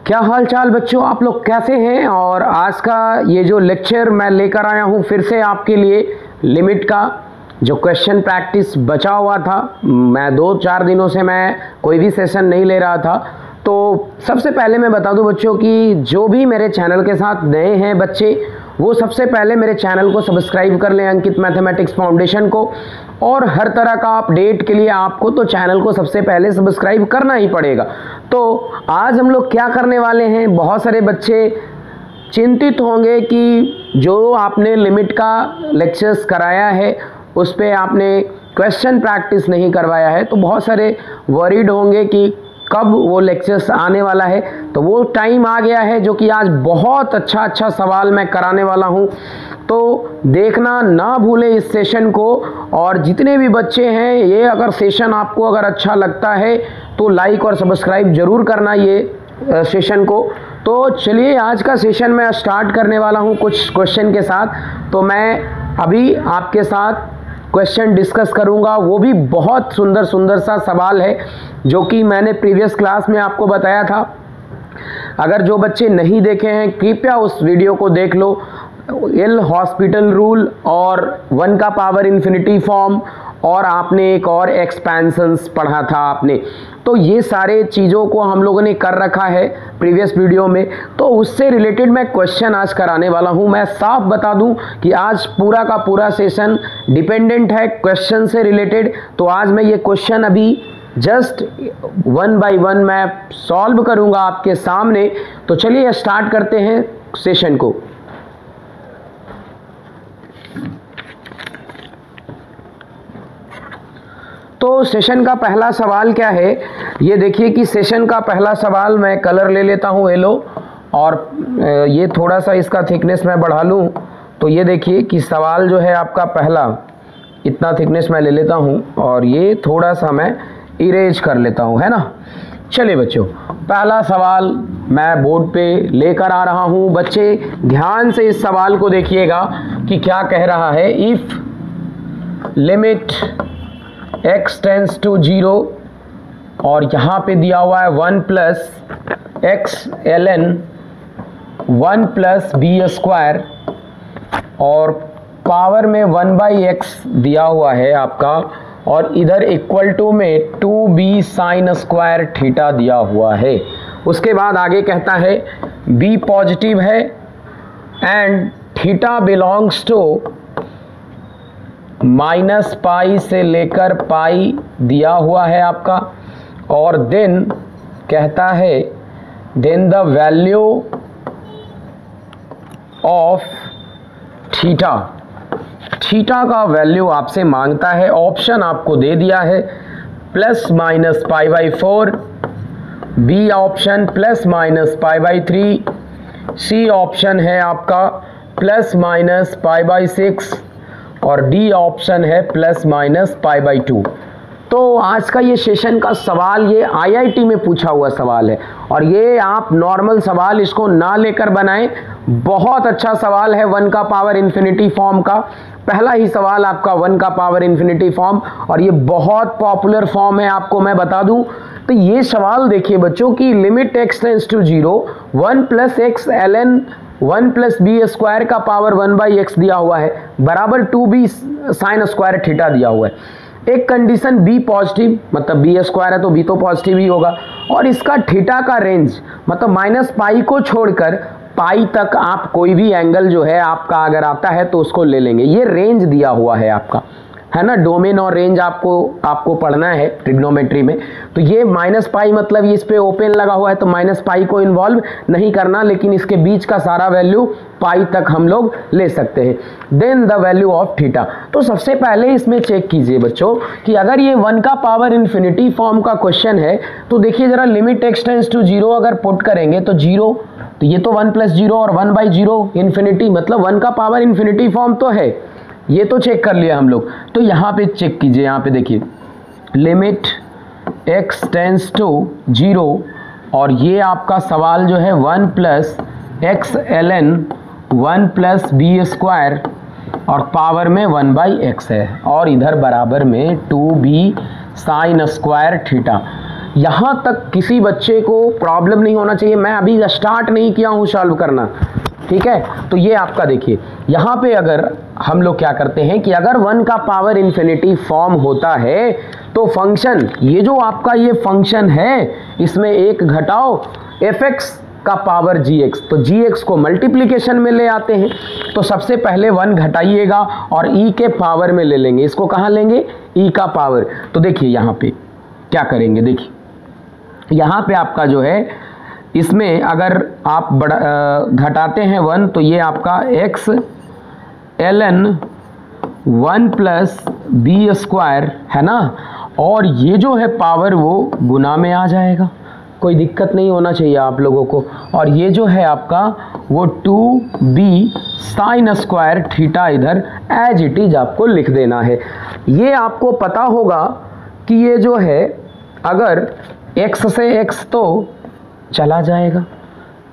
क्या हाल चाल बच्चों, आप लोग कैसे हैं। और आज का ये जो लेक्चर मैं लेकर आया हूँ फिर से आपके लिए लिमिट का जो क्वेश्चन प्रैक्टिस बचा हुआ था। मैं 2-4 दिनों से मैं कोई भी सेशन नहीं ले रहा था। तो सबसे पहले मैं बता दूं बच्चों कि जो भी मेरे चैनल के साथ नए हैं बच्चे, वो सबसे पहले मेरे चैनल को सब्सक्राइब कर लें, अंकित मैथमेटिक्स फाउंडेशन को। और हर तरह का अपडेट के लिए आपको तो चैनल को सबसे पहले सब्सक्राइब करना ही पड़ेगा। तो आज हम लोग क्या करने वाले हैं, बहुत सारे बच्चे चिंतित होंगे कि जो आपने लिमिट का लेक्चर्स कराया है उस पर आपने क्वेश्चन प्रैक्टिस नहीं करवाया है। तो बहुत सारे वरीड होंगे कि कब वो लेक्चर्स आने वाला है। तो वो टाइम आ गया है जो कि आज बहुत अच्छा सवाल मैं कराने वाला हूँ। तो देखना ना भूलें इस सेशन को। और जितने भी बच्चे हैं, ये अगर सेशन आपको अगर अच्छा लगता है तो लाइक और सब्सक्राइब ज़रूर करना ये सेशन को। तो चलिए आज का सेशन मैं स्टार्ट करने वाला हूँ कुछ क्वेश्चन के साथ। तो मैं अभी आपके साथ क्वेश्चन डिस्कस करूंगा, वो भी बहुत सुंदर सा सवाल है जो कि मैंने प्रीवियस क्लास में आपको बताया था। अगर जो बच्चे नहीं देखे हैं कृपया उस वीडियो को देख लो। एल हॉस्पिटल रूल और 1 का पावर इन्फिनिटी फॉर्म, और आपने एक और एक्सपेंशंस पढ़ा था आपने। तो ये सारे चीज़ों को हम लोगों ने कर रखा है प्रीवियस वीडियो में। तो उससे रिलेटेड मैं क्वेश्चन आज कराने वाला हूँ। मैं साफ बता दूँ कि आज पूरा का पूरा सेशन डिपेंडेंट है क्वेश्चन से रिलेटेड। तो आज मैं ये क्वेश्चन अभी जस्ट 1 बाय 1 मैं सॉल्व करूँगा आपके सामने। तो चलिए स्टार्ट करते हैं सेशन को। तो सेशन का पहला सवाल क्या है, ये देखिए कि सेशन का पहला सवाल मैं कलर ले लेता हूँ येलो, और ये थोड़ा सा इसका थिकनेस मैं बढ़ा लूँ। तो ये देखिए कि सवाल जो है आपका पहला, इतना थिकनेस मैं ले लेता हूँ और ये थोड़ा सा मैं इरेज कर लेता हूँ, है ना। चलिए बच्चों, पहला सवाल मैं बोर्ड पे लेकर आ रहा हूँ। बच्चे ध्यान से इस सवाल को देखिएगा कि क्या कह रहा है। If limit x tends to 0, और यहाँ पे दिया हुआ है 1 plus x ln 1 plus b square, और पावर में 1/x दिया हुआ है आपका, और इधर इक्वल टू में 2b साइन स्क्वायर थीटा दिया हुआ है। उसके बाद आगे कहता है b पॉजिटिव है एंड थीटा बिलोंग्स टू -π से लेकर पाई दिया हुआ है आपका। और देन कहता है then the value of theta, theta का वैल्यू आपसे मांगता है। ऑप्शन आपको दे दिया है ±π/4, बी ऑप्शन ±π/3, सी ऑप्शन है आपका ±π/6, और डी ऑप्शन है ±π/2। तो आज का ये सेशन का सवाल ये आईआईटी में पूछा हुआ सवाल है, और ये आप नॉर्मल सवाल इसको ना लेकर बनाएं। बहुत अच्छा सवाल है 1 का पावर इन्फिनिटी फॉर्म का। पहला ही सवाल आपका 1 का पावर इन्फिनिटी फॉर्म, और ये बहुत पॉपुलर फॉर्म है, आपको मैं बता दूं। तो ये सवाल देखिए बच्चों कि limit x tends to 0, 1 plus x ln 1 plus b square का पावर 1/x दिया हुआ है, बराबर 2b साइन स्क्वायर थीटा दिया हुआ है। एक कंडीशन b पॉजिटिव, मतलब b स्क्वायर है तो b तो पॉजिटिव ही होगा, और इसका थीटा का रेंज मतलब -π को छोड़कर पाई तक आप कोई भी एंगल जो है आपका अगर आता है तो उसको ले लेंगे। ये रेंज दिया हुआ है आपका, है ना। डोमेन और रेंज आपको पढ़ना है ट्रिग्नोमेट्री में। तो ये -π मतलब इस पे ओपन लगा हुआ है तो -π को इन्वॉल्व नहीं करना, लेकिन इसके बीच का सारा वैल्यू पाई तक हम लोग ले सकते हैं। Then the value of theta. तो सबसे पहले इसमें चेक कीजिए बच्चों कि अगर ये 1 का पावर इन्फिनिटी फॉर्म का क्वेश्चन है तो देखिए जरा लिमिट x टेंस टू 0 अगर पुट करेंगे तो 0, तो ये तो 1 + 0 और 1/0 इन्फिनिटी, मतलब 1 का पावर इन्फिनिटी फॉर्म तो है। ये तो चेक कर लिया हम लोग। तो यहाँ पे चेक कीजिए, यहाँ पे देखिए लिमिट x टेंस टू 0, और ये आपका सवाल जो है 1 plus x ln 1 plus b square, और पावर में 1/x है, और इधर बराबर में 2b साइन स्क्वायर थीटा। यहाँ तक किसी बच्चे को प्रॉब्लम नहीं होना चाहिए। मैं अभी स्टार्ट नहीं किया हूँ सॉल्व करना, ठीक है। तो ये आपका देखिए यहाँ पे अगर हम लोग क्या करते हैं कि अगर 1 का पावर इन्फिनिटी फॉर्म होता है तो फंक्शन, ये जो आपका ये फंक्शन है, इसमें एक घटाओ fx का पावर gx, तो gx को मल्टीप्लिकेशन में ले आते हैं। तो सबसे पहले 1 घटाइएगा और e के पावर में ले लेंगे। इसको कहाँ लेंगे? e का पावर। तो देखिए यहाँ पे क्या करेंगे, देखिए यहाँ पे आपका जो है, इसमें अगर आप घटाते हैं 1 तो ये आपका x ln 1 plus b square है ना, और ये जो है पावर वो गुना में आ जाएगा, कोई दिक्कत नहीं होना चाहिए आप लोगों को। और ये जो है आपका वो 2b साइन स्क्वायर थीटा इधर एज इट इज आपको लिख देना है। ये आपको पता होगा कि ये जो है अगर x से x तो चला जाएगा,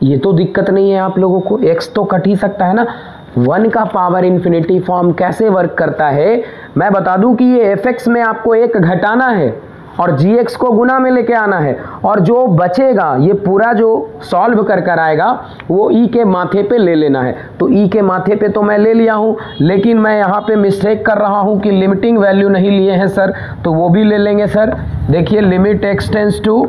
ये तो दिक्कत नहीं है आप लोगों को, x तो कट ही सकता है ना। 1 का पावर इन्फिनिटी फॉर्म कैसे वर्क करता है मैं बता दूं कि ये fx में आपको एक घटाना है और gx को गुना में लेके आना है, और जो बचेगा ये पूरा जो सॉल्व कर आएगा वो e के माथे पे ले लेना है। तो e के माथे पे तो मैं ले लिया हूँ, लेकिन मैं यहाँ पे मिस्टेक कर रहा हूँ कि लिमिटिंग वैल्यू नहीं लिए हैं सर, तो वो भी ले लेंगे सर। देखिए लिमिट x टेंड्स टू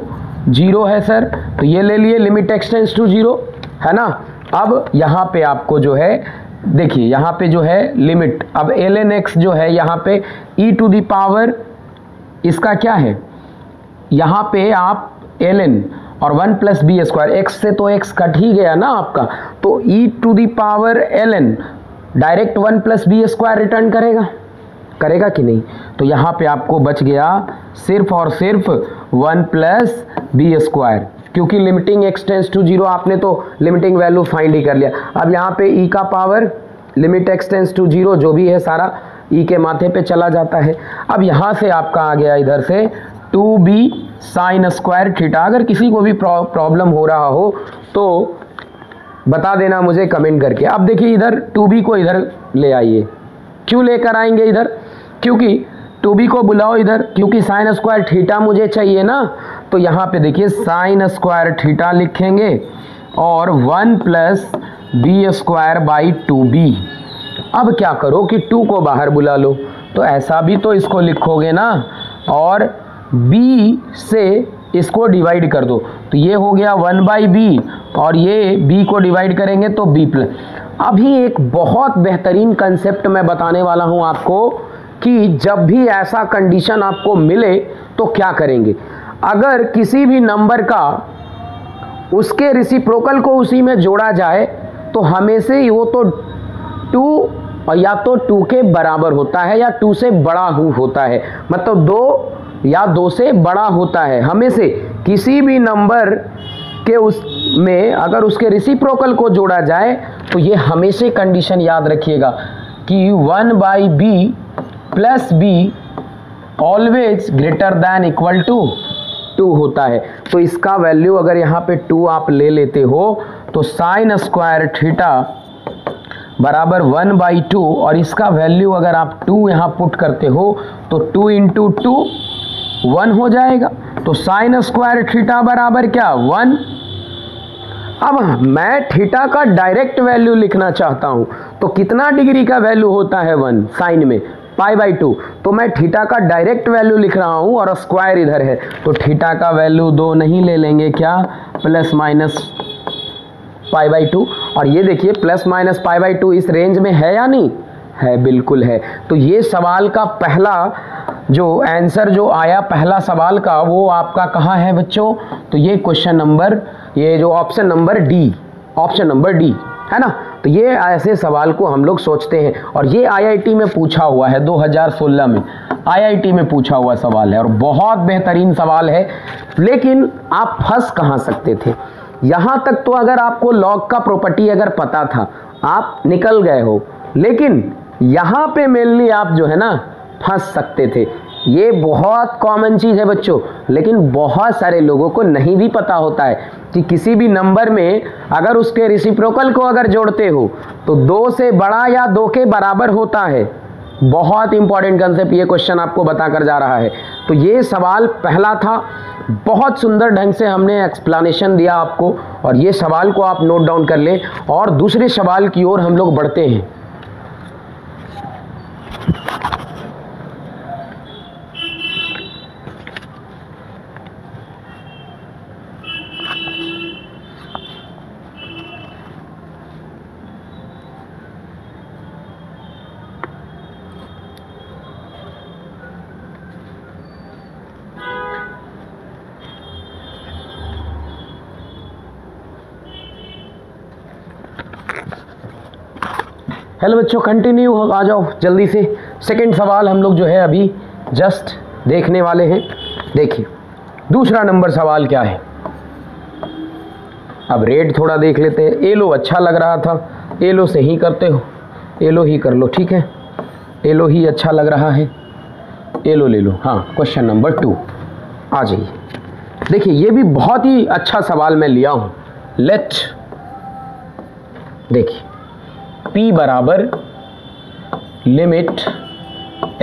0 है सर, तो ये ले लिए लिमिट x टेंड्स टू 0 है ना। अब यहाँ पे आपको जो है देखिए यहाँ पे जो है लिमिट, अब ln x जो है यहाँ पे e टू द पावर, इसका क्या है यहाँ पे आप ln और 1 प्लस बी स्क्वायर, x से तो x कट ही गया ना आपका, तो e to the power ln direct 1 plus b square return करेगा कि नहीं। तो यहाँ पे आपको बच गया सिर्फ और सिर्फ 1 प्लस बी स्क्वायर, क्योंकि लिमिटिंग x टेंड्स टू 0 आपने तो लिमिटिंग वैल्यू फाइंड ही कर लिया। अब यहाँ पे e का power limit x tends to 0 जो भी है सारा e के माथे पे चला जाता है। अब यहाँ से आपका आ गया इधर से 2b साइन स्क्वायर थीटा। अगर किसी को भी प्रॉब्लम हो रहा हो तो बता देना मुझे कमेंट करके। अब देखिए इधर 2b को इधर ले आइए, क्यों लेकर आएंगे इधर, क्योंकि 2b को बुलाओ इधर, क्योंकि साइन स्क्वायर थीटा मुझे चाहिए ना। तो यहाँ पे देखिए साइन स्क्वायर थीटा लिखेंगे और 1 plus b square by 2b। अब क्या करो कि 2 को बाहर बुला लो, तो ऐसा भी तो इसको लिखोगे ना, और b से इसको डिवाइड कर दो, तो ये हो गया 1 बाई बी, और ये b को डिवाइड करेंगे तो b प्लस। अभी एक बहुत बेहतरीन कंसेप्ट मैं बताने वाला हूँ आपको कि जब भी ऐसा कंडीशन आपको मिले तो क्या करेंगे। अगर किसी भी नंबर का उसके रेसिप्रोकल को उसी में जोड़ा जाए तो हमेशा ही वो तो 2 या तो 2 के बराबर होता है या 2 से बड़ा होता है, मतलब 2 या 2 से बड़ा होता है। हमेशा किसी भी नंबर के उसमें अगर उसके रेसिप्रोकल को जोड़ा जाए तो ये हमेशा कंडीशन याद रखिएगा कि 1 by b plus b always greater than equal to 2 होता है। तो इसका वैल्यू अगर यहाँ पे 2 आप ले लेते हो तो साइन स्क्वायर थीटा बराबर 1 बाई 2, और इसका वैल्यू अगर आप 2 यहाँ पुट करते हो तो 2 इंटू 2 1 हो जाएगा। तो साइन स्क्वायर थीटा बराबर क्या 1। अब मैं थीटा का डायरेक्ट वैल्यू लिखना चाहता हूँ तो कितना डिग्री का वैल्यू होता है 1 साइन में पाई बाई 2, तो मैं थीटा का डायरेक्ट वैल्यू लिख रहा हूँ और स्क्वायर इधर है, तो थीटा का वैल्यू 2 नहीं ले लेंगे क्या, प्लस माइनस पाई बाई 2। और ये देखिए प्लस माइनस पाई बाई 2 इस रेंज में है या नहीं है, बिल्कुल है। तो ये सवाल का पहला जो आंसर जो आया पहला सवाल का वो आपका कहाँ है बच्चों, तो ये क्वेश्चन नंबर, ये जो option number D, option number D है ना। तो ये ऐसे सवाल को हम लोग सोचते हैं, और ये आईआईटी में पूछा हुआ है 2016 में, आईआईटी में पूछा हुआ सवाल है और बहुत बेहतरीन सवाल है। लेकिन आप फंस कहाँ सकते थे, यहाँ तक तो अगर आपको लॉग का प्रॉपर्टी अगर पता था आप निकल गए हो, लेकिन यहाँ पे मेनली आप जो है ना फंस सकते थे। ये बहुत कॉमन चीज़ है बच्चों, लेकिन बहुत सारे लोगों को नहीं भी पता होता है कि किसी भी नंबर में अगर उसके रेसिप्रोकल को अगर जोड़ते हो तो 2 से बड़ा या 2 के बराबर होता है, बहुत इंपॉर्टेंट कंसेप्ट ये क्वेश्चन आपको बताकर जा रहा है। तो ये सवाल पहला था, बहुत सुंदर ढंग से हमने एक्सप्लेनेशन दिया आपको, और ये सवाल को आप नोट डाउन कर लें और दूसरे सवाल की ओर हम लोग बढ़ते हैं। हेलो बच्चों, कंटिन्यू आ जाओ जल्दी से। सेकंड सवाल हम लोग जो है अभी जस्ट देखने वाले हैं। देखिए दूसरा नंबर सवाल क्या है। अब रेट थोड़ा देख लेते हैं। एलो अच्छा लग रहा था, एलो से ही करते हो, एलो ही कर लो, ठीक है, एलो ही अच्छा लग रहा है, एलो ले लो। हाँ, क्वेश्चन नंबर 2 आ जाइए। देखिए ये भी बहुत ही अच्छा सवाल मैं लिया हूँ। लेट देखिए p बराबर limit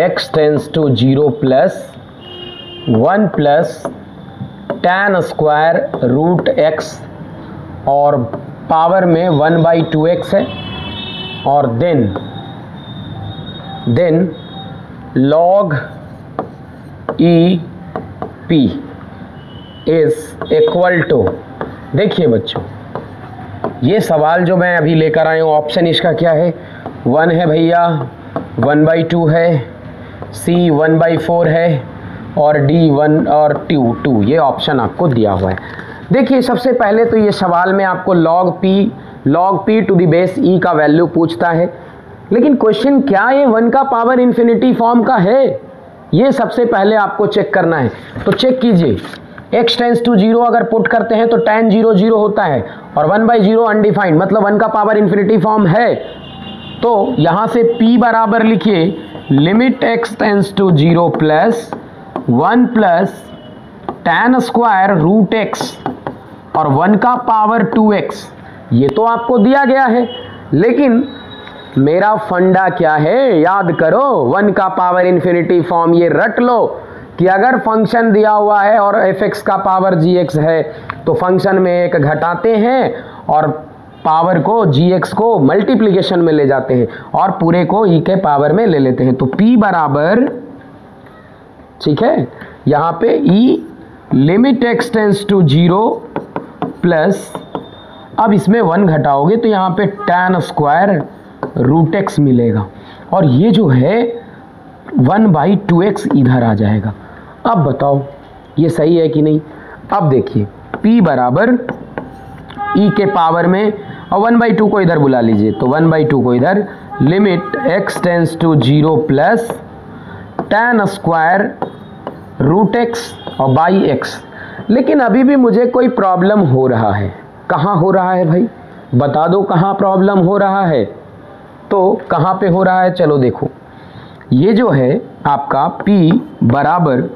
x tends to 0 plus 1 plus tan square root x और पावर में 1/2x है, और then log e p is equal to. देखिए बच्चों, ये सवाल जो मैं अभी लेकर आया हूँ, ऑप्शन इसका क्या है, 1 है भैया, 1/2 है, C 1/4 है, और D 1 और 2 ये ऑप्शन आपको दिया हुआ है। देखिए सबसे पहले तो ये सवाल में आपको log p to the base e का वैल्यू पूछता है, लेकिन क्वेश्चन क्या ये 1 का पावर इन्फिनिटी फॉर्म का है, ये सबसे पहले आपको चेक करना है। तो चेक कीजिए, x टेंस टू 0 अगर पुट करते हैं तो tan 0 0 होता है, और 1/0 अनडिफाइंड मतलब 1 का पावर इन्फिनिटी फॉर्म है। तो यहाँ से p बराबर लिखिए limit x tends to 0 plus 1 plus tan square root x और 1 का पावर 2x। ये तो आपको दिया गया है, लेकिन मेरा फंडा क्या है, याद करो, 1 का पावर इन्फिनिटी फॉर्म ये रट लो कि अगर फंक्शन दिया हुआ है और f(x) का पावर gx है तो फंक्शन में एक घटाते हैं और पावर को gx को मल्टीप्लिकेशन में ले जाते हैं और पूरे को e के पावर में ले लेते हैं। तो p बराबर, ठीक है, यहाँ पे e limit x tends to 0 plus, अब इसमें 1 घटाओगे तो यहाँ पे tan स्क्वायर रूट x मिलेगा, और ये जो है 1/2x इधर आ जाएगा। अब बताओ ये सही है कि नहीं। अब देखिए p बराबर e के पावर में, और 1/2 को इधर बुला लीजिए, तो 1/2 को इधर, limit x tends to 0 plus tan square root x और बाई x। लेकिन अभी भी मुझे कोई प्रॉब्लम हो रहा है। कहाँ हो रहा है भाई, बता दो कहाँ प्रॉब्लम हो रहा है। तो कहाँ पे हो रहा है, चलो देखो, ये जो है आपका p बराबर,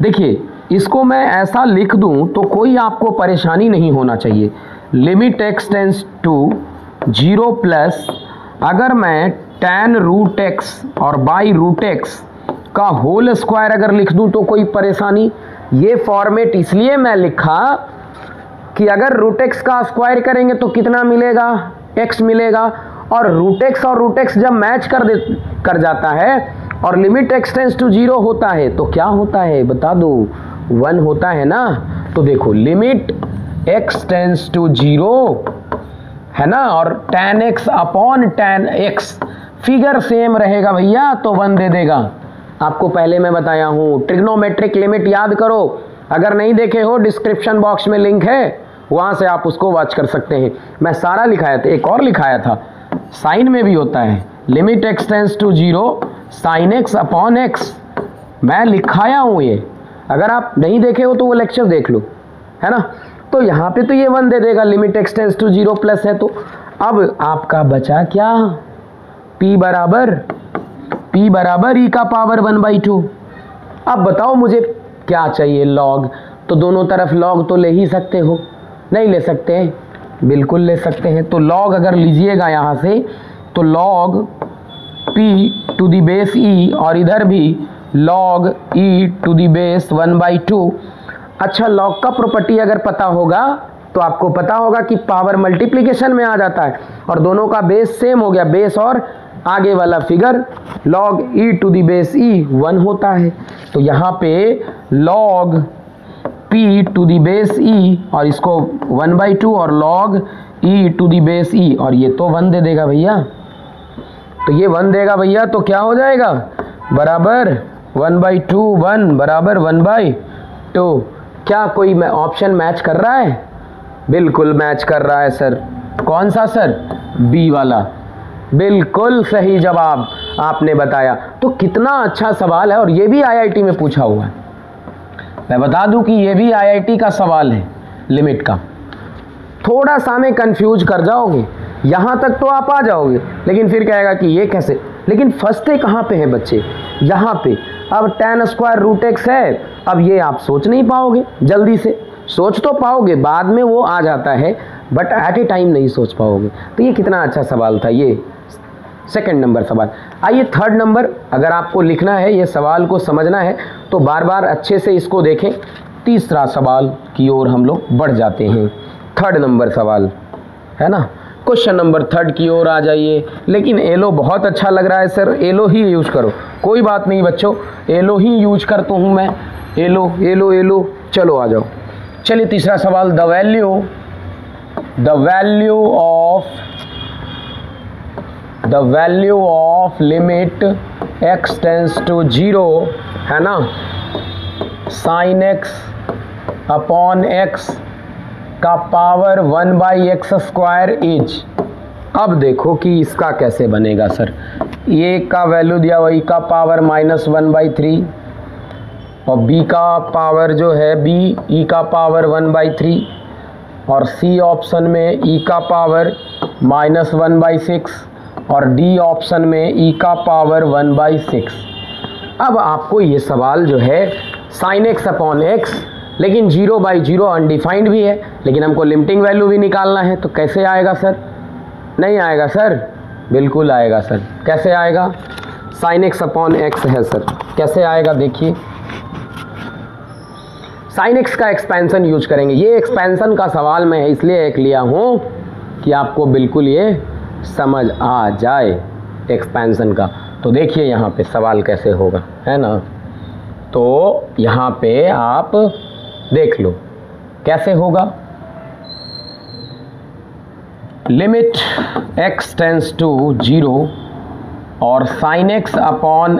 देखिए इसको मैं ऐसा लिख दूं तो कोई आपको परेशानी नहीं होना चाहिए। Limit x tends to 0 plus, अगर मैं tan रूट x और बाई रूट x का होल स्क्वायर अगर लिख दूं तो कोई परेशानी। ये फॉर्मेट इसलिए मैं लिखा कि अगर रूट x का स्क्वायर करेंगे तो कितना मिलेगा, x मिलेगा, और रूट x जब मैच कर जाता है और लिमिट x टेंस टू 0 होता है तो क्या होता है बता दो, 1 होता है ना। तो देखो लिमिट x टेंस टू 0 है ना, और tan x upon tan x, figure same रहेगा भैया तो 1 दे देगा। आपको पहले मैं बताया हूँ, ट्रिग्नोमेट्रिक लिमिट याद करो, अगर नहीं देखे हो डिस्क्रिप्शन बॉक्स में लिंक है, वहाँ से आप उसको वॉच कर सकते हैं। मैं सारा लिखाया था, एक और लिखाया था, साइन में भी होता है, limit x tends to 0 sine x upon x, मैं लिखाया हूँ ये, अगर आप नहीं देखे हो तो वो लेक्चर देख लो, है ना। तो यहाँ पे तो ये 1 दे देगा, limit x tends to 0 plus है। तो अब आपका बचा क्या, p बराबर e का पावर 1/2। अब बताओ मुझे क्या चाहिए, log, तो दोनों तरफ log तो ले ही सकते हो, नहीं ले सकते हैं, बिल्कुल ले सकते हैं। तो log अगर लीजिएगा यहाँ से तो log p to the base e और इधर भी log e to the base 1/2। अच्छा, log का प्रॉपर्टी अगर पता होगा तो आपको पता होगा कि पावर मल्टीप्लिकेशन में आ जाता है और दोनों का बेस सेम हो गया, बेस और आगे वाला figure log e to the base e 1 होता है। तो यहाँ पे log p to the base e और इसको 1/2 और log e to the base e और ये तो 1 दे देगा भैया, तो ये 1 देगा भैया, तो क्या हो जाएगा बराबर 1/2, 1 बराबर 1/2। क्या कोई ऑप्शन मैच कर रहा है? बिल्कुल मैच कर रहा है सर। कौन सा सर? बी वाला, बिल्कुल सही जवाब आपने बताया। तो कितना अच्छा सवाल है और ये भी आईआईटी में पूछा हुआ है। मैं बता दूं कि ये भी आईआईटी का सवाल है लिमिट का। थोड़ा सा में कंफ्यूज कर जाओगे, यहाँ तक तो आप आ जाओगे लेकिन फिर कहेगा कि ये कैसे, लेकिन फंसते कहाँ पे है बच्चे? यहाँ पे। अब tan स्क्वायर रूट एक्स है, अब ये आप सोच नहीं पाओगे, जल्दी से सोच तो पाओगे, बाद में वो आ जाता है बट एट ए टाइम नहीं सोच पाओगे। तो ये कितना अच्छा सवाल था, ये सेकंड नंबर सवाल। आइए थर्ड नंबर, अगर आपको लिखना है ये सवाल को समझना है तो बार बार अच्छे से इसको देखें। तीसरा सवाल की ओर हम लोग बढ़ जाते हैं। थर्ड नंबर सवाल है ना, क्वेश्चन नंबर थर्ड की ओर आ जाइए। लेकिन एलो बहुत अच्छा लग रहा है सर, एलो ही यूज करो, कोई बात नहीं बच्चों, एलो ही यूज करता हूँ मैं, एलो एलो एलो। चलो आ जाओ। चलिए तीसरा सवाल, the value of limit x tends to 0 है ना, साइन x अपॉन x का पावर 1/x² इज। अब देखो कि इसका कैसे बनेगा सर। ए का वैल्यू दिया हुआ e का पावर -1/3 और b का पावर जो है b e का पावर 1/3 और c ऑप्शन में e का पावर -1/6 और d ऑप्शन में e का पावर 1/6। अब आपको ये सवाल जो है साइन x अपॉन x, लेकिन 0/0 अनडिफाइंड भी है, लेकिन हमको लिमिटिंग वैल्यू भी निकालना है, तो कैसे आएगा सर? नहीं आएगा सर? बिल्कुल आएगा सर। कैसे आएगा? साइन x अपॉन x है सर, कैसे आएगा देखिए। साइन x का एक्सपेंशन यूज करेंगे। ये एक्सपेंशन का सवाल मैं इसलिए एक लिया हूँ कि आपको बिल्कुल ये समझ आ जाए एक्सपेंशन का। तो देखिए यहाँ पे सवाल कैसे होगा, है ना। तो यहाँ पे आप देख लो कैसे होगा। लिमिट x टेंस टू 0 और साइन x अपॉन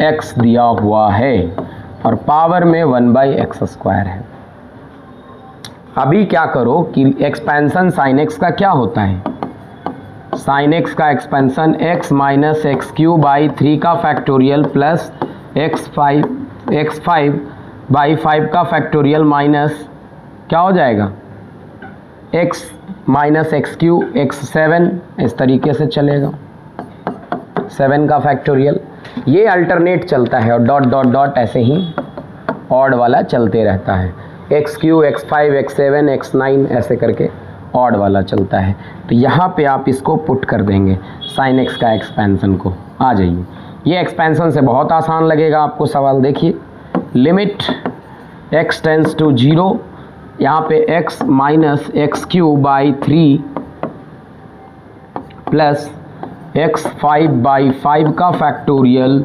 x दिया हुआ है और पावर में 1/x² है। अभी क्या करो कि एक्सपेंशन साइन x का क्या होता है, साइन x का एक्सपेंशन x माइनस x³/3 का फैक्टोरियल प्लस x5/5 का फैक्टोरियल माइनस क्या हो जाएगा x माइनस x³ x7, इस तरीके से चलेगा 7 का फैक्टोरियल। ये अल्टरनेट चलता है और डॉट डॉट डॉट ऐसे ही ऑड वाला चलते रहता है, x3 x5 x7 x9 ऐसे करके ऑड वाला चलता है। तो यहाँ पे आप इसको पुट कर देंगे साइन x का एक्सपेंशन को। आ जाइए, ये एक्सपेंशन से बहुत आसान लगेगा आपको सवाल। देखिए लिमिट x टेंस टू 0, यहाँ पे x minus x³/3 plus x5/5 का फैक्टोरियल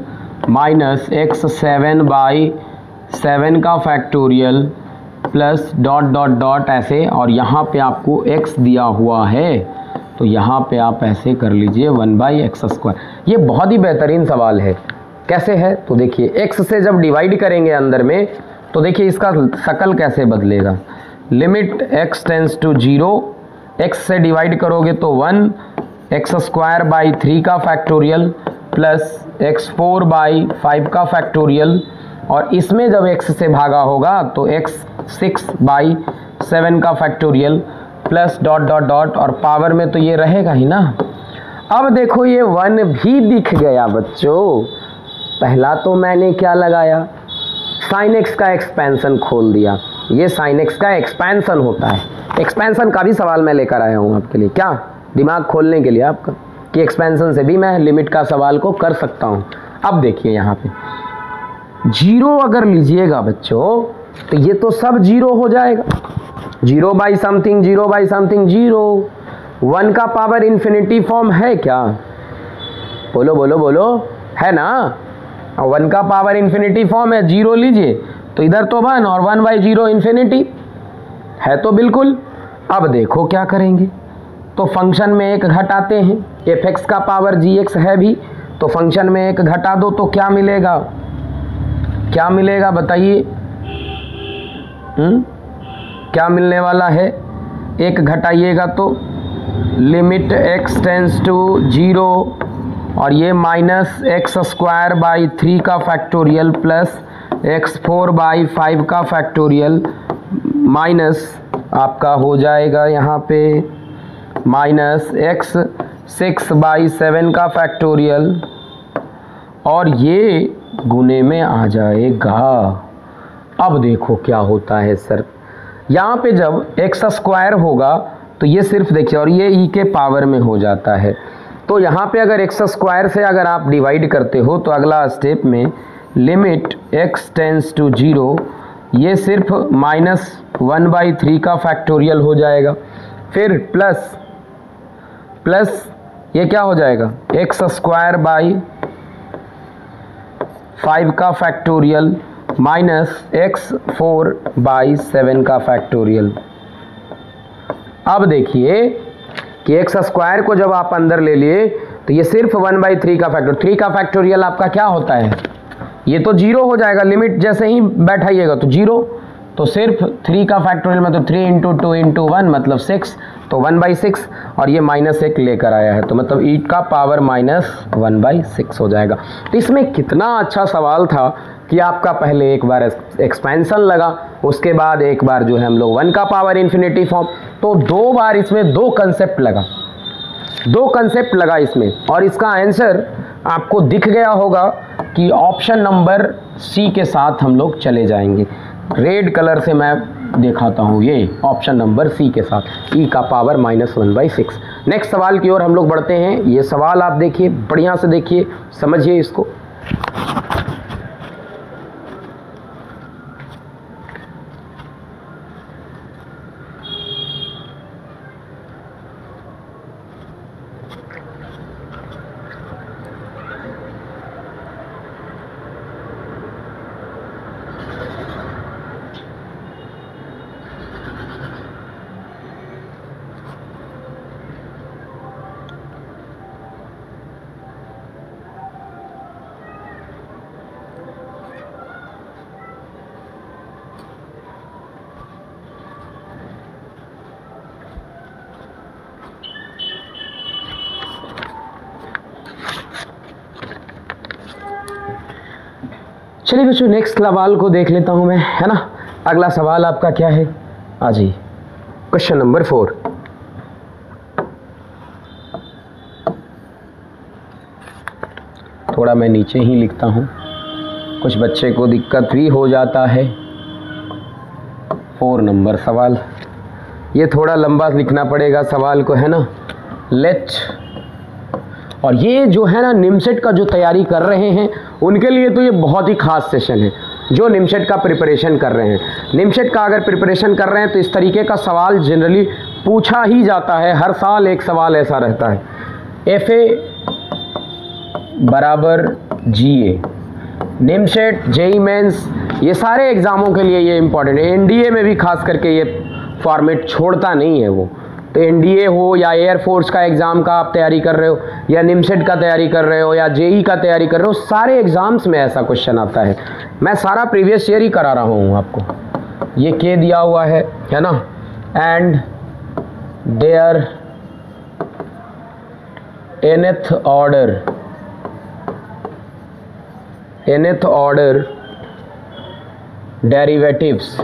माइनस x7/7 का factorial plus dot dot dot ऐसे, और यहाँ पे आपको x दिया हुआ है तो यहाँ पे आप ऐसे कर लीजिए 1/x²। ये बहुत ही बेहतरीन सवाल है। कैसे है तो देखिए, x से जब डिवाइड करेंगे अंदर में तो देखिए इसका शकल कैसे बदलेगा। Limit x tends to 0, x से डिवाइड करोगे तो 1 x²/3 का फैक्टोरियल प्लस x4/5 का फैक्टोरियल, और इसमें जब x से भागा होगा तो x6/7 का factorial plus dot dot dot, और पावर में तो ये रहेगा ही ना। अब देखो ये 1 भी दिख गया बच्चों। पहला तो मैंने क्या लगाया, साइन x का एक्सपेंशन खोल दिया, ये साइन एक्स का एक्सपेंशन होता है। एक्सपेंशन का भी सवाल मैं लेकर आया हूँ आपके लिए, क्या दिमाग खोलने के लिए आपका, कि एक्सपेंशन से भी मैं लिमिट का सवाल को कर सकता हूँ। अब देखिए यहाँ पे 0 अगर लीजिएगा बच्चों तो ये तो सब 0 हो जाएगा, 0 बाई समथिंग 0 बाई समथिंग 0। 1 का पावर इन्फिनिटी फॉर्म है क्या? बोलो बोलो बोलो, है ना? 1 का पावर इन्फिनिटी फॉर्म है, 0 लीजिए तो इधर तो 1 और 1 बाई 0 इन्फिनिटी है तो बिल्कुल। अब देखो क्या करेंगे, तो फंक्शन में एक घटाते हैं, एफ एक्स का पावर जी एक्स है भी, तो फंक्शन में एक घटा दो तो क्या मिलेगा, क्या मिलेगा बताइए? क्या मिलने वाला है? एक घटाइएगा तो लिमिट x टेंस टू 0 और ये माइनस एक्स स्क्वायर बाई 3 का फैक्टोरियल प्लस x4 बाई 5 का फैक्टोरियल माइनस आपका हो जाएगा यहाँ पे माइनस x 6 बाई 7 का फैक्टोरियल और ये गुने में आ जाएगा। अब देखो क्या होता है सर, यहाँ पे जब एक्स स्क्वायर होगा तो ये सिर्फ देखिए और ये ई के पावर में हो जाता है, तो यहाँ पे अगर एक्स स्क्वायर से अगर आप डिवाइड करते हो तो अगला स्टेप में लिमिट एक्स टेंस टू 0 ये सिर्फ -1/3 का फैक्टोरियल हो जाएगा, फिर प्लस ये क्या हो जाएगा एक्स स्क्वायर बाई 5 का फैक्टोरियल माइनस x4 बाई 7 का फैक्टोरियल। अब देखिए कि एक्स स्क्वायर को जब आप अंदर ले लिए तो ये सिर्फ 1/3 का फैक्टोरियल, 3 का फैक्टोरियल आपका क्या होता है, ये तो 0 हो जाएगा, लिमिट जैसे ही बैठाइएगा तो 0, तो सिर्फ 3 का फैक्टोरियल मतलब 3 इंटू 2 इंटू 1 मतलब 6, तो 1/6 और ये -1 लेकर आया है तो मतलब e का पावर -1/6 हो जाएगा। तो इसमें कितना अच्छा सवाल था कि आपका पहले एक बार एक्सपेंशन लगा, उसके बाद एक बार जो है हम लोग 1 का पावर इन्फिनिटी फॉर्म, तो 2 बार इसमें 2 कंसेप्ट लगा इसमें, और इसका आंसर आपको दिख गया होगा कि ऑप्शन नंबर सी के साथ हम लोग चले जाएंगे। रेड कलर से मैं दिखाता हूँ, ये ऑप्शन नंबर सी के साथ ई का पावर -1/6। नेक्स्ट सवाल की ओर हम लोग बढ़ते हैं। ये सवाल आप देखिए, बढ़िया से देखिए, समझिए इसको। चलिए बच्चों नेक्स्ट सवाल को देख लेता हूं मैं, है ना। अगला सवाल आपका क्या है, आ जी क्वेश्चन नंबर 4। थोड़ा मैं नीचे ही लिखता हूं, कुछ बच्चे को दिक्कत भी हो जाता है। 4 नंबर सवाल, ये थोड़ा लंबा लिखना पड़ेगा सवाल को, है ना। लेट, और ये जो है ना निमसेट का जो तैयारी कर रहे हैं उनके लिए तो ये बहुत ही खास सेशन है, जो निमसेट का प्रिपरेशन कर रहे हैं। निमसेट का अगर प्रिपरेशन कर रहे हैं तो इस तरीके का सवाल जनरली पूछा ही जाता है, हर साल एक सवाल ऐसा रहता है। FA बराबर GA, निमसेट, JEE मेंस, ये सारे एग्ज़ामों के लिए ये इम्पॉर्टेंट है। NDA में भी खास करके ये फॉर्मेट छोड़ता नहीं है वो, तो NDA हो या एयरफोर्स का एग्ज़ाम का आप तैयारी कर रहे हो या निमसेट का तैयारी कर रहे हो या JEE का तैयारी कर रहे हो, सारे एग्ज़ाम्स में ऐसा क्वेश्चन आता है। मैं सारा प्रीवियस ईयर ही करा रहा हूँ आपको। ये K दिया हुआ है ना, and there nth order derivatives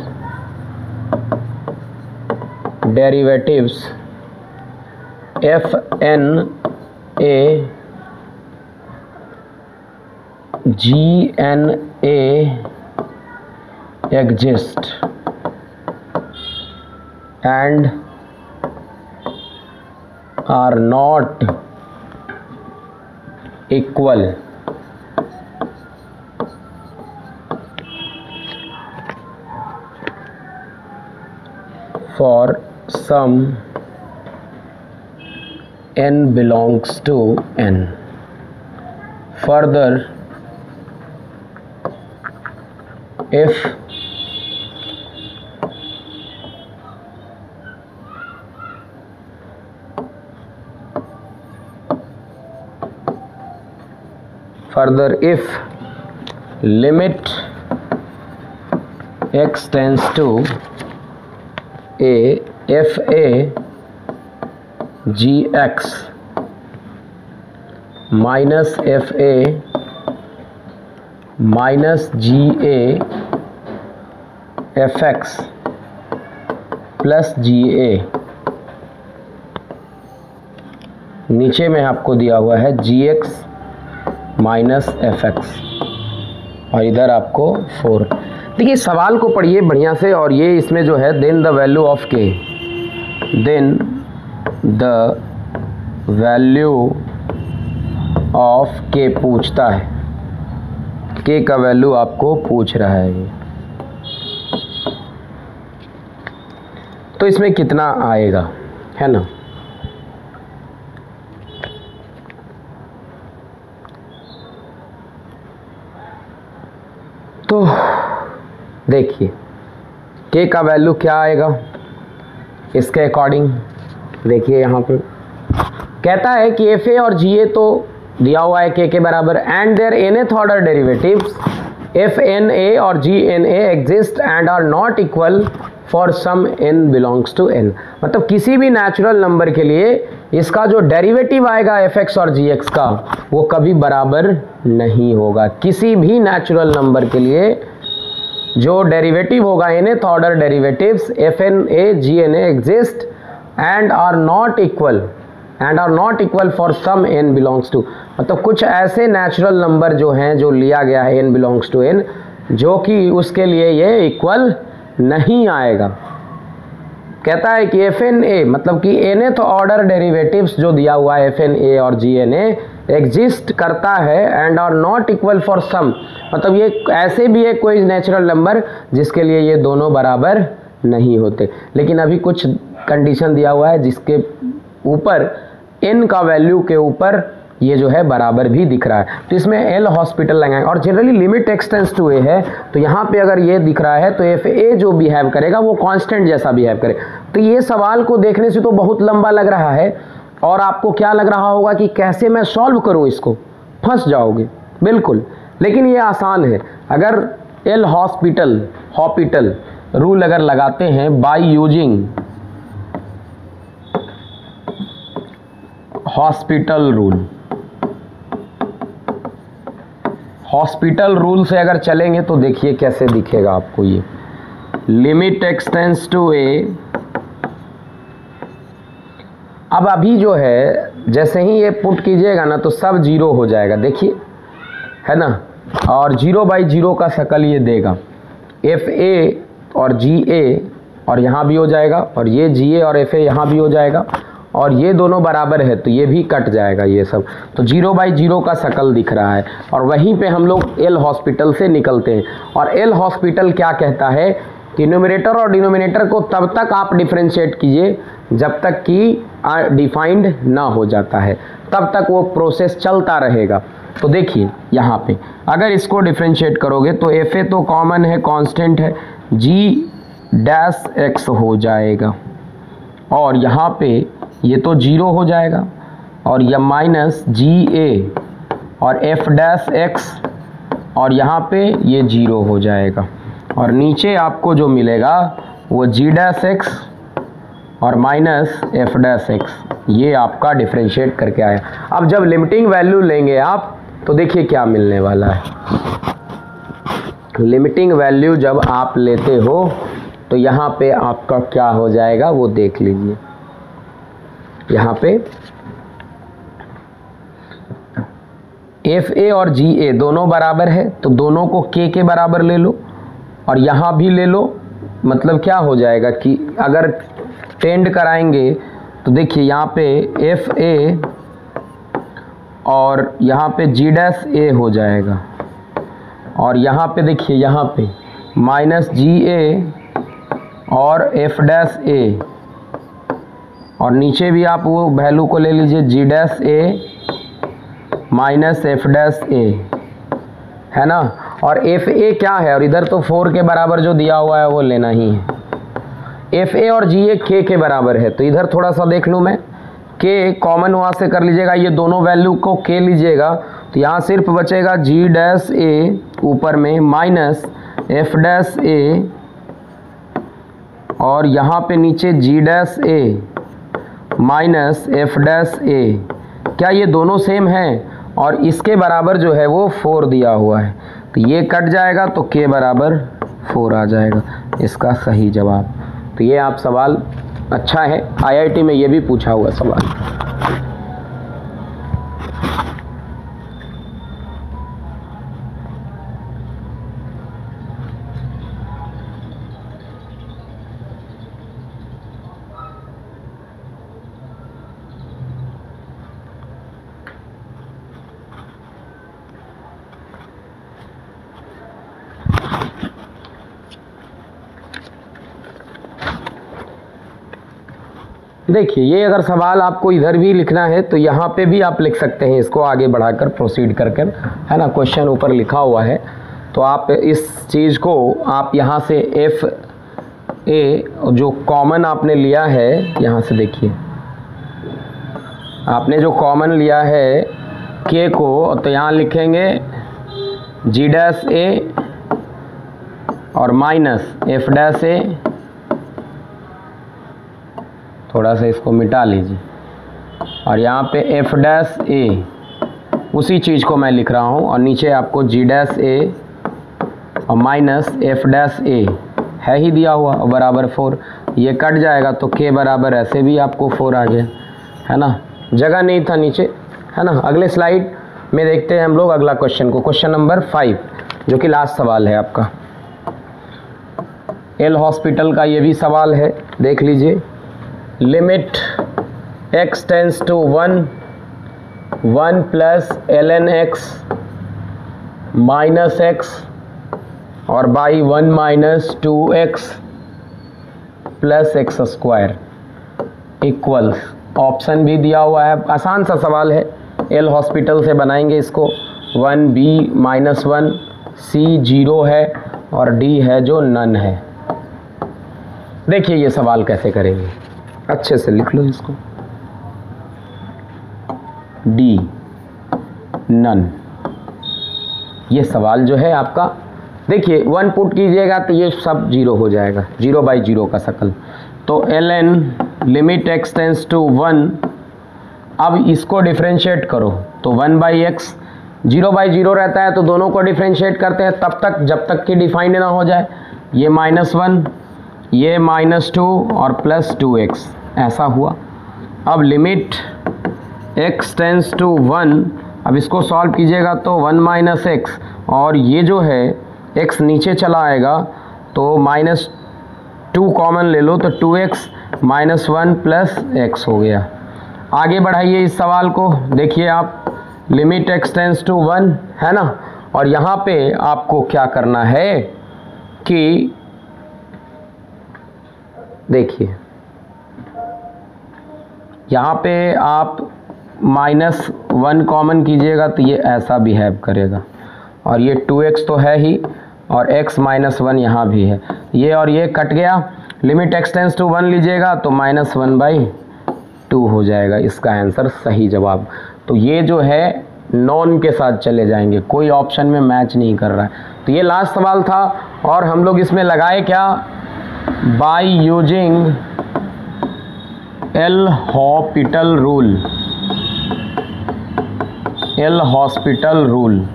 FNA GNA exist and are not equal for some n belongs to n. Further, if limit x tends to a f a g x minus f a minus g a f x plus G A, नीचे में आपको दिया हुआ है G X minus F X और इधर आपको 4। देखिए सवाल को पढ़िए बढ़िया से, और ये इसमें जो है देन द वैल्यू ऑफ के, देन द वैल्यू ऑफ के पूछता है, के का वैल्यू आपको पूछ रहा है ये, तो इसमें कितना आएगा, है ना। तो देखिए के का वैल्यू क्या आएगा इसके अकॉर्डिंग। देखिए यहाँ पे कहता है कि एफ ए और जी ए तो दिया हुआ है के बराबर, and there nth order derivatives F N A और G N A exist and are not equal for some n belongs to n। मतलब किसी भी नेचुरल नंबर के लिए इसका जो डेरिवेटिव आएगा एफ एक्स और जी एक्स का वो कभी बराबर नहीं होगा। किसी भी नेचुरल नंबर के लिए जो डेरिवेटिव होगा nth order derivatives F N A G N A exist and are not equal for some n belongs to. मतलब कुछ ऐसे नेचुरल नंबर जो हैं जो लिया गया है n बिलोंग्स टू n, जो कि उसके लिए ये इक्वल नहीं आएगा। कहता है कि एफ एन ए मतलब कि nth ऑर्डर डेरिवेटिव्स जो दिया हुआ है एफ एन ए और जी एन ए एग्जिस्ट करता है and are not equal for some, मतलब ये ऐसे भी है कोई नेचुरल नंबर जिसके लिए ये दोनों बराबर नहीं होते। लेकिन अभी कुछ कंडीशन दिया हुआ है जिसके ऊपर n का वैल्यू के ऊपर ये जो है बराबर भी दिख रहा है, तो इसमें एल हॉस्पिटल लगाएंगे। और generally limit X tends to A है, तो यहाँ पे अगर ये दिख रहा है तो एफ ए जो बिहेव करेगा वो कांस्टेंट जैसा बिहेव करे। तो ये सवाल को देखने से तो बहुत लंबा लग रहा है और आपको क्या लग रहा होगा कि कैसे मैं सॉल्व करूँ इसको, फंस जाओगे बिल्कुल। लेकिन ये आसान है, अगर एल हॉस्पिटल रूल अगर लगाते हैं बाय यूजिंग हॉस्पिटल रूल से अगर चलेंगे तो देखिए कैसे दिखेगा आपको ये। लिमिट एक्स टेंड्स टू ए, अब अभी जो है जैसे ही ये पुट कीजिएगा ना तो सब जीरो हो जाएगा, देखिए है ना। और 0/0 का शकल ये देगा, एफ ए और जी ए और यहाँ भी हो जाएगा, और ये जी ए और एफ ए यहाँ भी हो जाएगा, और ये दोनों बराबर है तो ये भी कट जाएगा ये सब। तो 0/0 का शकल दिख रहा है। और वहीं पे हम लोग एल हॉस्पिटल से निकलते हैं, और एल हॉस्पिटल क्या कहता है कि न्यूमरेटर और डिनोमिनेटर को तब तक आप डिफ्रेंशिएट कीजिए जब तक कि डिफाइंड ना हो जाता है, तब तक वो प्रोसेस चलता रहेगा। तो देखिए यहाँ पे अगर इसको डिफ्रेंशिएट करोगे तो एफ ए तो कॉमन है, कांस्टेंट है, जी डैश एक्स हो जाएगा, और यहाँ पे ये तो 0 हो जाएगा, और यह माइनस जी ए और एफ डैश एक्स, और यहाँ पे ये 0 हो जाएगा, और नीचे आपको जो मिलेगा वो जी डैश एक्स और माइनस एफ डैश एक्स, ये आपका डिफ्रेंशिएट करके आया। अब जब लिमिटिंग वैल्यू लेंगे आप तो देखिए क्या मिलने वाला है। लिमिटिंग वैल्यू जब आप लेते हो तो यहाँ पे आपका क्या हो जाएगा वो देख लीजिए। यहाँ पे एफ ए और जी ए दोनों बराबर है तो दोनों को के बराबर ले लो, और यहाँ भी ले लो। मतलब क्या हो जाएगा कि अगर टेंड कराएंगे तो देखिए यहाँ पे एफ ए और यहाँ पे जी डैश ए हो जाएगा, और यहाँ पे देखिए यहाँ पे माइनस जी ए और एफ डैश ए, और नीचे भी आप वो वैल्यू को ले लीजिए जी डैश ए माइनस एफ डैश ए, है ना। और एफ ए क्या है, और इधर तो 4 के बराबर जो दिया हुआ है वो लेना ही है। एफ ए और जी ए के बराबर है, तो इधर थोड़ा सा देख लूँ मैं, के कॉमन वहाँ से कर लीजिएगा, ये दोनों वैल्यू को के लीजिएगा तो यहाँ सिर्फ बचेगा जी डैश ए ऊपर में माइनस एफ डैश ए, और यहाँ पे नीचे जी डैश ए माइनस एफ डैश ए। क्या ये दोनों सेम हैं? और इसके बराबर जो है वो 4 दिया हुआ है, तो ये कट जाएगा तो के बराबर 4 आ जाएगा इसका सही जवाब। तो ये आप सवाल अच्छा है, आईआईटी में ये भी पूछा हुआ सवाल। देखिए ये अगर सवाल आपको इधर भी लिखना है तो यहाँ पे भी आप लिख सकते हैं, इसको आगे बढ़ाकर प्रोसीड करके, है ना। क्वेश्चन ऊपर लिखा हुआ है, तो आप इस चीज़ को आप यहाँ से एफ ए जो कॉमन आपने लिया है, यहाँ से देखिए आपने जो कॉमन लिया है के को, तो यहाँ लिखेंगे जी डैश ए और माइनस एफ डैश ए, थोड़ा सा इसको मिटा लीजिए, और यहाँ पे एफ डैश ए उसी चीज़ को मैं लिख रहा हूँ, और नीचे आपको जी डैश ए और माइनस एफ डैश ए है ही दिया हुआ और बराबर 4। ये कट जाएगा तो के बराबर ऐसे भी आपको 4 आ गया, है ना, जगह नहीं था नीचे, है ना। अगले स्लाइड में देखते हैं हम लोग अगला क्वेश्चन को, क्वेश्चन नंबर 5 जो कि लास्ट सवाल है आपका। एल हॉस्पिटल का ये भी सवाल है, देख लीजिए। Limit x tends to 1 plus ln x minus x और by 1 minus 2x plus x square equals, option भी दिया हुआ है, आसान सा सवाल है। एल हॉस्पिटल से बनाएंगे इसको, 1b माइनस 1, c 0 है और d है जो नन है। देखिए ये सवाल कैसे करेंगे, अच्छे से लिख लो इसको, डी नन। ये सवाल जो है आपका, देखिए 1 पुट कीजिएगा तो ये सब 0 हो जाएगा, 0 बाई 0 का शकल। तो ln limit x tends to 1, अब इसको डिफ्रेंशिएट करो तो 1 बाई एक्स, 0 बाई 0 रहता है तो दोनों को डिफ्रेंशिएट करते हैं तब तक जब तक कि डिफाइंड ना हो जाए। ये -1, ये -2 और प्लस 2x, ऐसा हुआ। अब लिमिट x टेंस टू 1, अब इसको सॉल्व कीजिएगा तो 1 माइनस एक्स, और ये जो है x नीचे चला आएगा तो -2 कॉमन ले लो तो 2x माइनस 1 प्लस x हो गया। आगे बढ़ाइए इस सवाल को, देखिए आप लिमिट x टेंस टू 1 है ना, और यहाँ पे आपको क्या करना है कि देखिए यहाँ पे आप -1 कॉमन कीजिएगा तो ये ऐसा बिहेव करेगा, और ये 2x तो है ही और x -1 यहाँ भी है, ये और ये कट गया। लिमिट x टेंस टू 1 लीजिएगा तो -1/2 हो जाएगा इसका आंसर सही जवाब। तो ये जो है नॉन के साथ चले जाएंगे, कोई ऑप्शन में मैच नहीं कर रहा है। तो ये लास्ट सवाल था, और हम लोग इसमें लगाए क्या, by using L hospital rule, L hospital rule,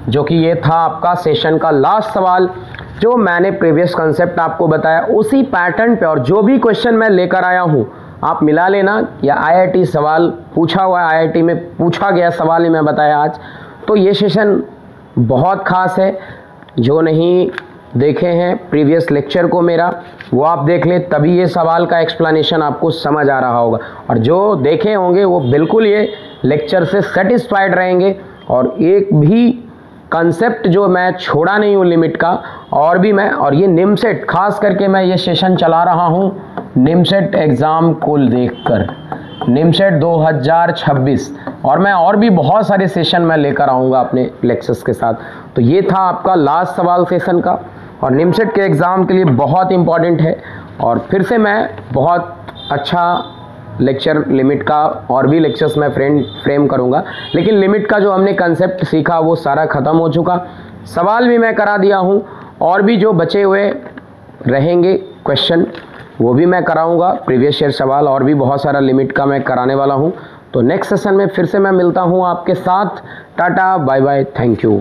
जो कि ये था आपका सेशन का लास्ट सवाल। जो मैंने प्रीवियस कंसेप्ट आपको बताया उसी पैटर्न पे, और जो भी क्वेश्चन मैं लेकर आया हूँ आप मिला लेना, या आईआईटी सवाल पूछा हुआ है, आईआईटी में पूछा गया सवाल ही मैं बताया आज। तो ये सेशन बहुत ख़ास है, जो नहीं देखे हैं प्रीवियस लेक्चर को मेरा, वो आप देख लें, तभी ये सवाल का एक्सप्लेनेशन आपको समझ आ रहा होगा। और जो देखे होंगे वो बिल्कुल ये लेक्चर से सेटिस्फाइड रहेंगे, और एक भी कंसेप्ट जो मैं छोड़ा नहीं हूँ लिमिट का। और भी मैं, और ये निमसेट खास करके मैं ये सेशन चला रहा हूँ निमसेट एग्ज़ाम को देखकर, निमसेट 2026, और मैं और भी बहुत सारे सेशन मैं लेकर आऊँगा अपने लेक्चर्स के साथ। तो ये था आपका लास्ट सवाल सेशन का, और निमसेट के एग्ज़ाम के लिए बहुत इंपॉर्टेंट है। और फिर से मैं बहुत अच्छा लेक्चर लिमिट का और भी लेक्चर्स मैं फ्रेम करूँगा, लेकिन लिमिट का जो हमने कंसेप्ट सीखा वो सारा ख़त्म हो चुका। सवाल भी मैं करा दिया हूँ, और भी जो बचे हुए रहेंगे क्वेश्चन वो भी मैं कराऊंगा, प्रीवियस ईयर सवाल और भी बहुत सारा लिमिट का मैं कराने वाला हूँ। तो नेक्स्ट सेशन में फिर से मैं मिलता हूँ आपके साथ। Tata bye bye, thank you.